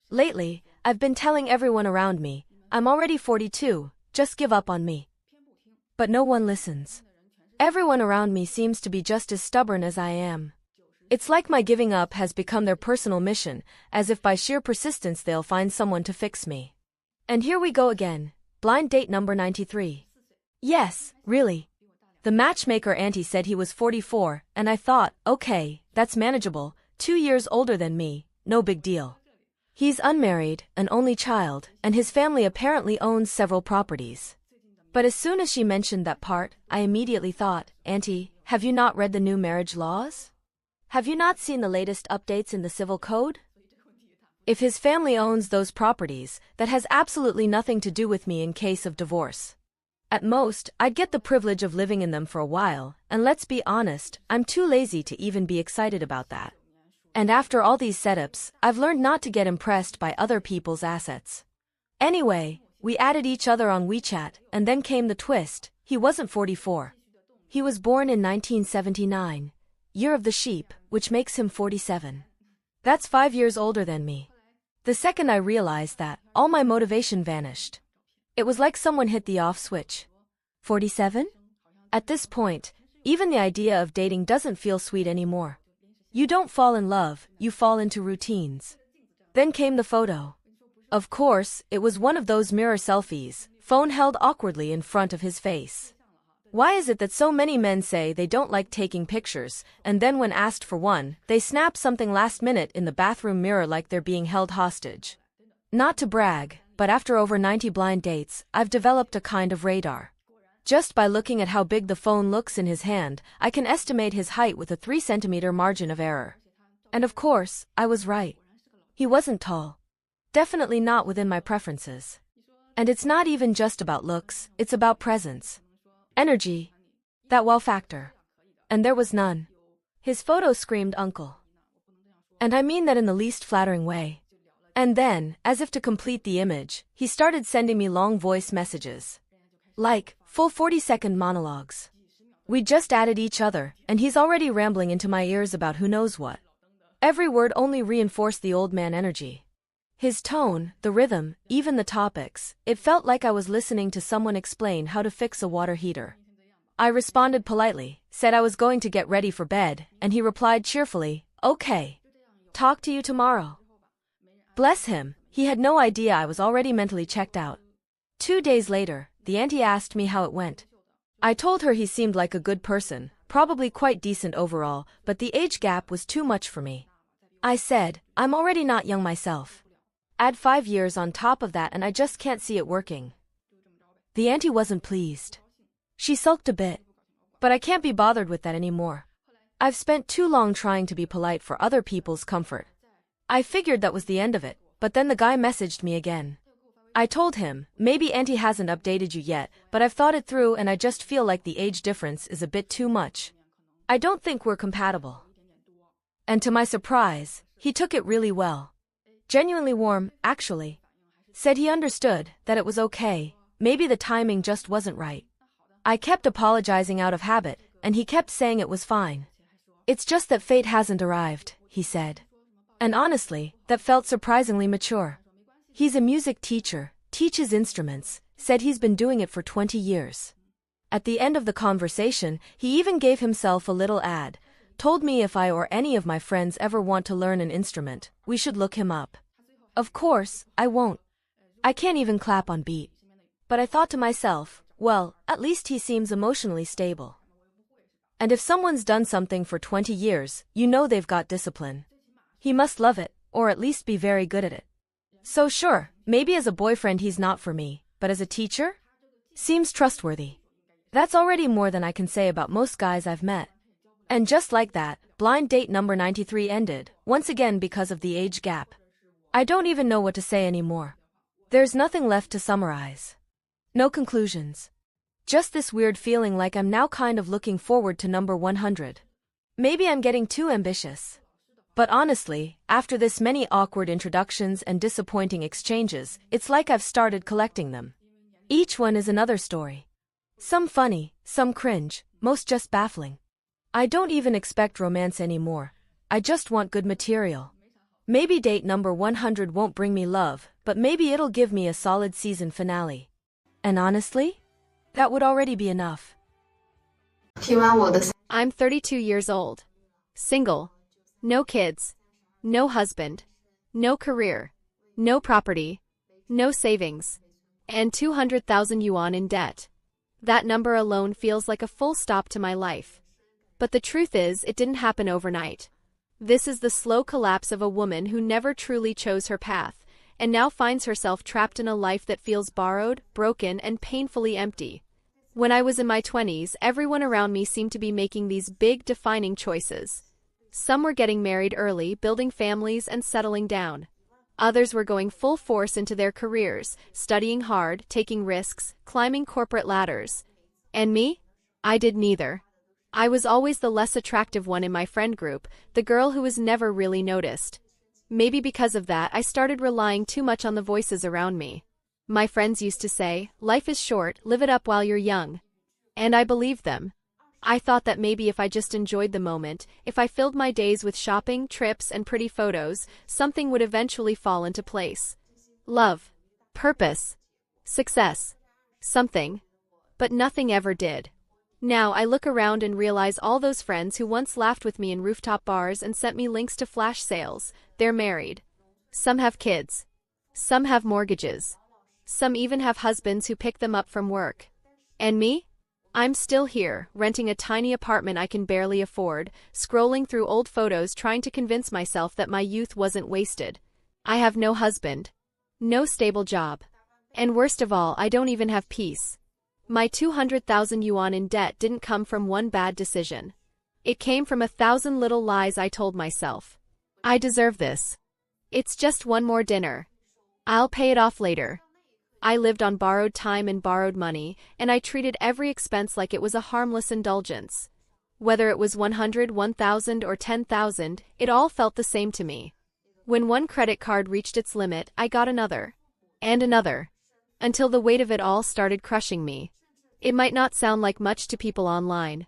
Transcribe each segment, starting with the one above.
Lately, I've been telling everyone around me, I'm already 42, just give up on me. But no one listens. Everyone around me seems to be just as stubborn as I am. It's like my giving up has become their personal mission, as if by sheer persistence they'll find someone to fix me. And here we go again, blind date number 93. Yes, really. The matchmaker auntie said he was 44, and I thought, okay, that's manageable, 2 years older than me, no big deal. He's unmarried, an only child, and his family apparently owns several properties. But as soon as she mentioned that part, I immediately thought, Auntie, have you not read the new marriage laws? Have you not seen the latest updates in the civil code? If his family owns those properties, that has absolutely nothing to do with me in case of divorce. At most, I'd get the privilege of living in them for a while, and let's be honest, I'm too lazy to even be excited about that. And after all these setups, I've learned not to get impressed by other people's assets. Anyway, we added each other on WeChat, and then came the twist, he wasn't 44. He was born in 1979, year of the sheep, which makes him 47. That's 5 years older than me. The second I realized that, all my motivation vanished. It was like someone hit the off switch. 47? At this point, even the idea of dating doesn't feel sweet anymore. You don't fall in love, you fall into routines. Then came the photo. Of course, it was one of those mirror selfies, phone held awkwardly in front of his face. Why is it that so many men say they don't like taking pictures, and then when asked for one, they snap something last minute in the bathroom mirror like they're being held hostage? Not to brag, but after over 90 blind dates, I've developed a kind of radar. Just by looking at how big the phone looks in his hand, I can estimate his height with a 3 centimeter margin of error. And of course, I was right. He wasn't tall. Definitely not within my preferences. And it's not even just about looks, it's about presence. Energy. That wow factor. And there was none. His photo screamed uncle. And I mean that in the least flattering way. And then, as if to complete the image, he started sending me long voice messages. Like, full 40-second monologues. We just added each other, and he's already rambling into my ears about who knows what. Every word only reinforced the old man energy. His tone, the rhythm, even the topics, it felt like I was listening to someone explain how to fix a water heater. I responded politely, said I was going to get ready for bed, and he replied cheerfully, okay. Talk to you tomorrow. Bless him, he had no idea I was already mentally checked out. 2 days later, the auntie asked me how it went. I told her he seemed like a good person, probably quite decent overall, but the age gap was too much for me. I said, I'm already not young myself. Add 5 years on top of that and I just can't see it working. The auntie wasn't pleased. She sulked a bit. But I can't be bothered with that anymore. I've spent too long trying to be polite for other people's comfort. I figured that was the end of it, but then the guy messaged me again. I told him, maybe auntie hasn't updated you yet, but I've thought it through and I just feel like the age difference is a bit too much. I don't think we're compatible. And to my surprise, he took it really well. Genuinely warm, actually. Said he understood, that it was okay, maybe the timing just wasn't right. I kept apologizing out of habit, and he kept saying it was fine. It's just that fate hasn't arrived, he said. And honestly, that felt surprisingly mature. He's a music teacher, teaches instruments, said he's been doing it for 20 years. At the end of the conversation, he even gave himself a little ad, told me if I or any of my friends ever want to learn an instrument, we should look him up. Of course, I won't. I can't even clap on beat. But I thought to myself, well, at least he seems emotionally stable. And if someone's done something for 20 years, you know they've got discipline. He must love it, or at least be very good at it. So sure, maybe as a boyfriend he's not for me, but as a teacher? Seems trustworthy. That's already more than I can say about most guys I've met. And just like that, blind date number 93 ended, once again because of the age gap. I don't even know what to say anymore. There's nothing left to summarize. No conclusions. Just this weird feeling like I'm now kind of looking forward to number 100. Maybe I'm getting too ambitious. But honestly, after this many awkward introductions and disappointing exchanges, it's like I've started collecting them. Each one is another story. Some funny, some cringe, most just baffling. I don't even expect romance anymore. I just want good material. Maybe date number 100 won't bring me love, but maybe it'll give me a solid season finale. And honestly, that would already be enough. I'm 32 years old. Single. No kids. No husband. No career. No property. No savings. And 200,000 yuan in debt. That number alone feels like a full stop to my life. But the truth is, it didn't happen overnight. This is the slow collapse of a woman who never truly chose her path, and now finds herself trapped in a life that feels borrowed, broken, and painfully empty. When I was in my 20s, everyone around me seemed to be making these big, defining choices. Some were getting married early, building families, and settling down. Others were going full force into their careers, studying hard, taking risks, climbing corporate ladders. And me? I did neither. I was always the less attractive one in my friend group, the girl who was never really noticed. Maybe because of that, I started relying too much on the voices around me. My friends used to say, "Life is short, live it up while you're young." And I believed them. I thought that maybe if I just enjoyed the moment, if I filled my days with shopping, trips, and pretty photos, something would eventually fall into place. Love. Purpose. Success. Something. But nothing ever did. Now I look around and realize all those friends who once laughed with me in rooftop bars and sent me links to flash sales, they're married. Some have kids. Some have mortgages. Some even have husbands who pick them up from work. And me? I'm still here, renting a tiny apartment I can barely afford, scrolling through old photos trying to convince myself that my youth wasn't wasted. I have no husband. No stable job. And worst of all, I don't even have peace. My 200,000 yuan in debt didn't come from one bad decision. It came from 1,000 little lies I told myself. I deserve this. It's just one more dinner. I'll pay it off later. I lived on borrowed time and borrowed money, and I treated every expense like it was a harmless indulgence. Whether it was 100, 1,000, or 10,000, it all felt the same to me. When one credit card reached its limit, I got another. And another. Until the weight of it all started crushing me. It might not sound like much to people online.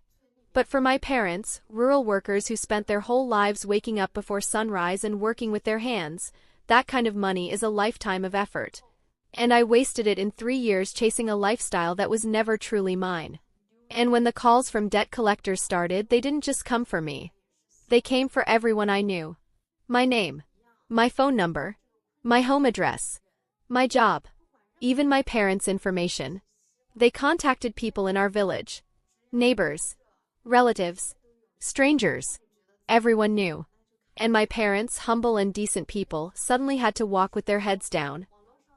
But for my parents, rural workers who spent their whole lives waking up before sunrise and working with their hands, that kind of money is a lifetime of effort. And I wasted it in 3 years chasing a lifestyle that was never truly mine. And when the calls from debt collectors started, they didn't just come for me. They came for everyone I knew. My name. My phone number. My home address. My job. Even my parents' information. They contacted people in our village. Neighbors. Relatives. Strangers. Everyone knew. And my parents, humble and decent people, suddenly had to walk with their heads down.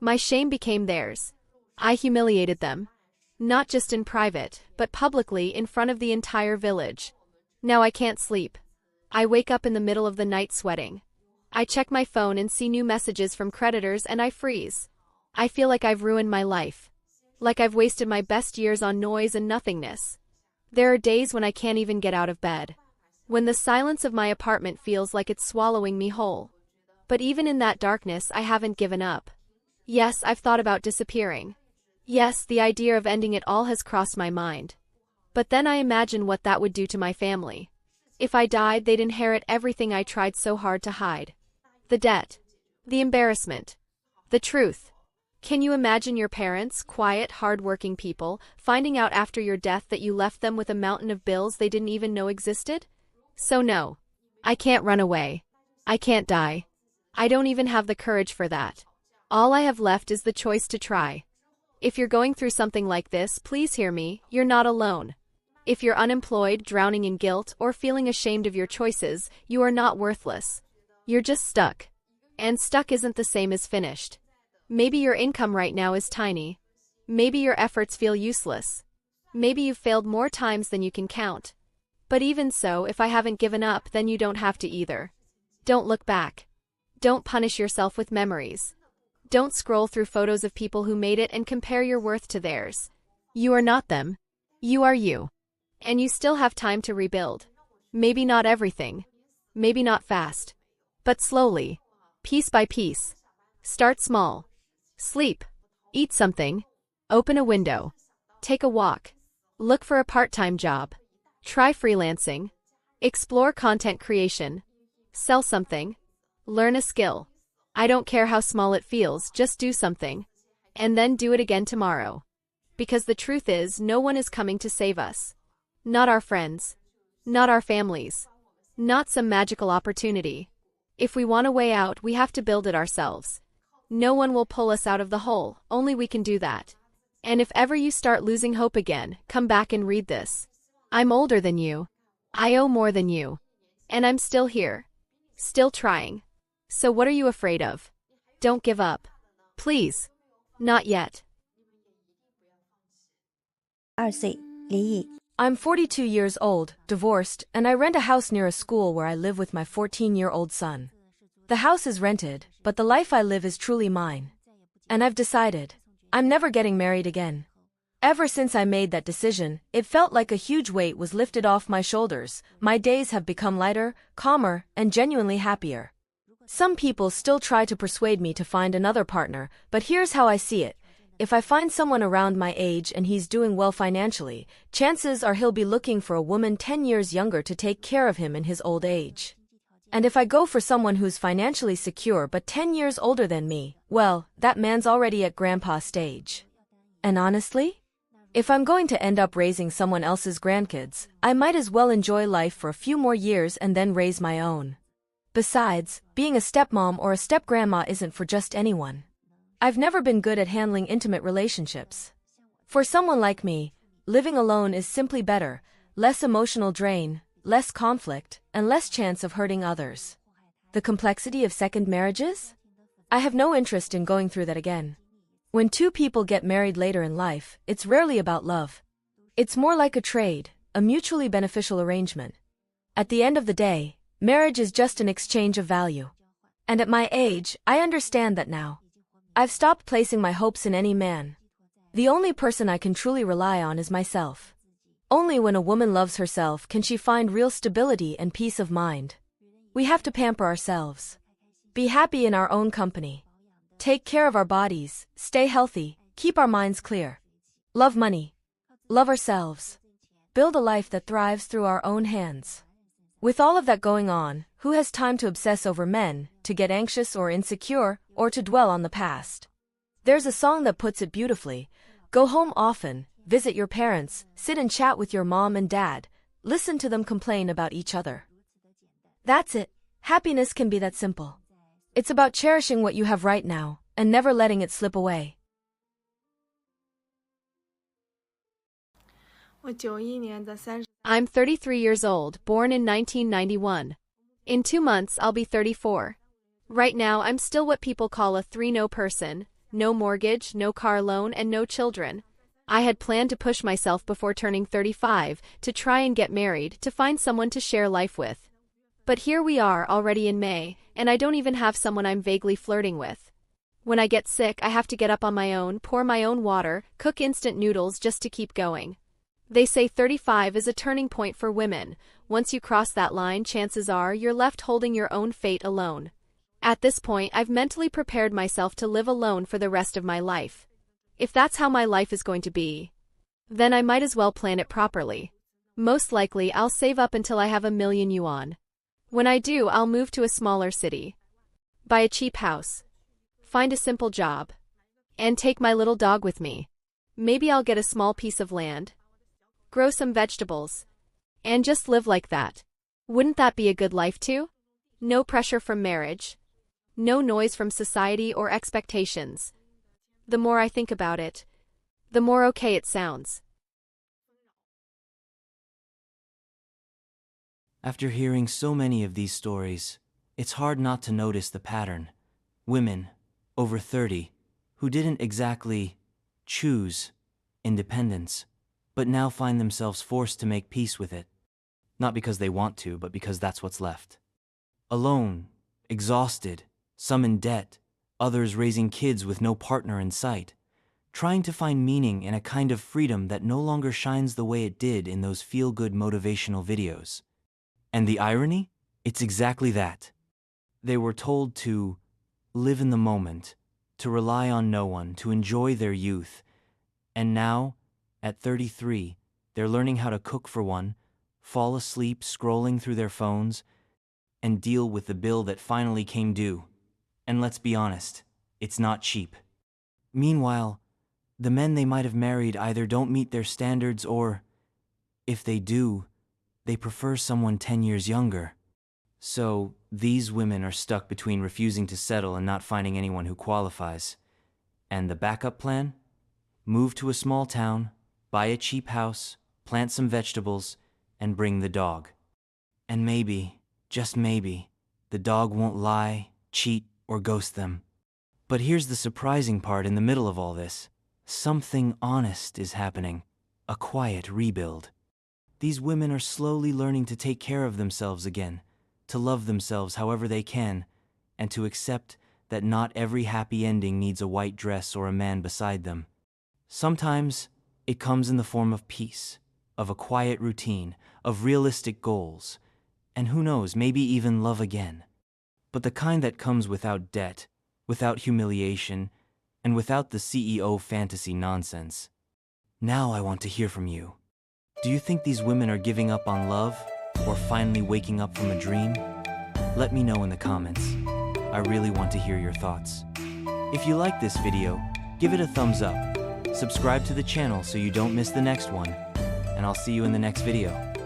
My shame became theirs. I humiliated them. Not just in private, but publicly in front of the entire village. Now I can't sleep. I wake up in the middle of the night sweating. I check my phone and see new messages from creditors and I freeze. I feel like I've ruined my life. Like I've wasted my best years on noise and nothingness. There are days when I can't even get out of bed. When the silence of my apartment feels like it's swallowing me whole. But even in that darkness, I haven't given up. Yes, I've thought about disappearing. Yes, the idea of ending it all has crossed my mind. But then I imagine what that would do to my family. If I died, they'd inherit everything I tried so hard to hide. The debt. The embarrassment. The truth. Can you imagine your parents, quiet, hard-working people, finding out after your death that you left them with a mountain of bills they didn't even know existed? So no. I can't run away. I can't die. I don't even have the courage for that. All I have left is the choice to try. If you're going through something like this, please hear me, you're not alone. If you're unemployed, drowning in guilt, or feeling ashamed of your choices, you are not worthless. You're just stuck. And stuck isn't the same as finished. Maybe your income right now is tiny. Maybe your efforts feel useless. Maybe you've failed more times than you can count. But even so, if I haven't given up, then you don't have to either. Don't look back. Don't punish yourself with memories. Don't scroll through photos of people who made it and compare your worth to theirs. You are not them. You are you. And you still have time to rebuild. Maybe not everything. Maybe not fast. But slowly. Piece by piece. Start small. Sleep. Eat something. Open a window. Take a walk. Look for a part-time job. Try freelancing. Explore content creation. Sell something. Learn a skill. I don't care how small it feels, just do something. And then do it again tomorrow. Because the truth is, no one is coming to save us. Not our friends. Not our families. Not some magical opportunity. If we want a way out, we have to build it ourselves. No one will pull us out of the hole, only we can do that. And if ever you start losing hope again, come back and read this. I'm older than you. I owe more than you. And I'm still here. Still trying. So what are you afraid of? Don't give up. Please. Not yet. 2岁，离异。 I'm 42 years old, divorced, and I rent a house near a school where I live with my 14-year-old son. The house is rented, but the life I live is truly mine. And I've decided, I'm never getting married again. Ever since I made that decision, it felt like a huge weight was lifted off my shoulders. My days have become lighter, calmer, and genuinely happier. Some people still try to persuade me to find another partner, but here's how I see it. If I find someone around my age and he's doing well financially, chances are he'll be looking for a woman 10 years younger to take care of him in his old age. And if I go for someone who's financially secure but 10 years older than me, well, that man's already at grandpa stage. And honestly, if I'm going to end up raising someone else's grandkids, I might as well enjoy life for a few more years and then raise my own. Besides, being a stepmom or a stepgrandma isn't for just anyone. I've never been good at handling intimate relationships. For someone like me, living alone is simply better, less emotional drain, less conflict, and less chance of hurting others. The complexity of second marriages? I have no interest in going through that again. When two people get married later in life, it's rarely about love. It's more like a trade, a mutually beneficial arrangement. At the end of the day, marriage is just an exchange of value. And at my age, I understand that now. I've stopped placing my hopes in any man. The only person I can truly rely on is myself. Only when a woman loves herself can she find real stability and peace of mind. We have to pamper ourselves. Be happy in our own company. Take care of our bodies, stay healthy, keep our minds clear. Love money. Love ourselves. Build a life that thrives through our own hands. With all of that going on, who has time to obsess over men, to get anxious or insecure, or to dwell on the past? There's a song that puts it beautifully. Go home often, visit your parents, sit and chat with your mom and dad, listen to them complain about each other. That's it. Happiness can be that simple. It's about cherishing what you have right now, and never letting it slip away. 我91年的30 I'm 33 years old, born in 1991. In 2 months, I'll be 34. Right now, I'm still what people call a 3-no person. No mortgage, no car loan, and no children. I had planned to push myself before turning 35, to try and get married, to find someone to share life with. But here we are, already in May, and I don't even have someone I'm vaguely flirting with. When I get sick, I have to get up on my own, pour my own water, cook instant noodles just to keep going. They say 35 is a turning point for women. Once you cross that line, chances are you're left holding your own fate alone. At this point, I've mentally prepared myself to live alone for the rest of my life. If that's how my life is going to be, then I might as well plan it properly. Most likely, I'll save up until I have 1,000,000 yuan. When I do, I'll move to a smaller city, buy a cheap house, find a simple job, and take my little dog with me. Maybe I'll get a small piece of land, grow some vegetables, and just live like that. Wouldn't that be a good life too? No pressure from marriage. No noise from society or expectations. The more I think about it, the more okay it sounds. After hearing so many of these stories, it's hard not to notice the pattern. Women, over 30, who didn't exactly choose independence, but now find themselves forced to make peace with it. Not because they want to, but because that's what's left. Alone, exhausted, some in debt, others raising kids with no partner in sight, trying to find meaning in a kind of freedom that no longer shines the way it did in those feel-good motivational videos. And the irony? It's exactly that. They were told to live in the moment, to rely on no one, to enjoy their youth. And now, at 33, they're learning how to cook for one, fall asleep scrolling through their phones, and deal with the bill that finally came due. And let's be honest, it's not cheap. Meanwhile, the men they might have married either don't meet their standards or, if they do, they prefer someone 10 years younger. So, these women are stuck between refusing to settle and not finding anyone who qualifies. And the backup plan? Move to a small town, buy a cheap house, plant some vegetables, and bring the dog. And maybe, just maybe, the dog won't lie, cheat, or ghost them. But here's the surprising part in the middle of all this. Something honest is happening. A quiet rebuild. These women are slowly learning to take care of themselves again, to love themselves however they can, and to accept that not every happy ending needs a white dress or a man beside them. Sometimes it comes in the form of peace, of a quiet routine, of realistic goals, and who knows, maybe even love again. But the kind that comes without debt, without humiliation, and without the CEO fantasy nonsense. Now I want to hear from you. Do you think these women are giving up on love, or finally waking up from a dream? Let me know in the comments. I really want to hear your thoughts. If you like this video, give it a thumbs up. Subscribe to the channel so you don't miss the next one, and I'll see you in the next video.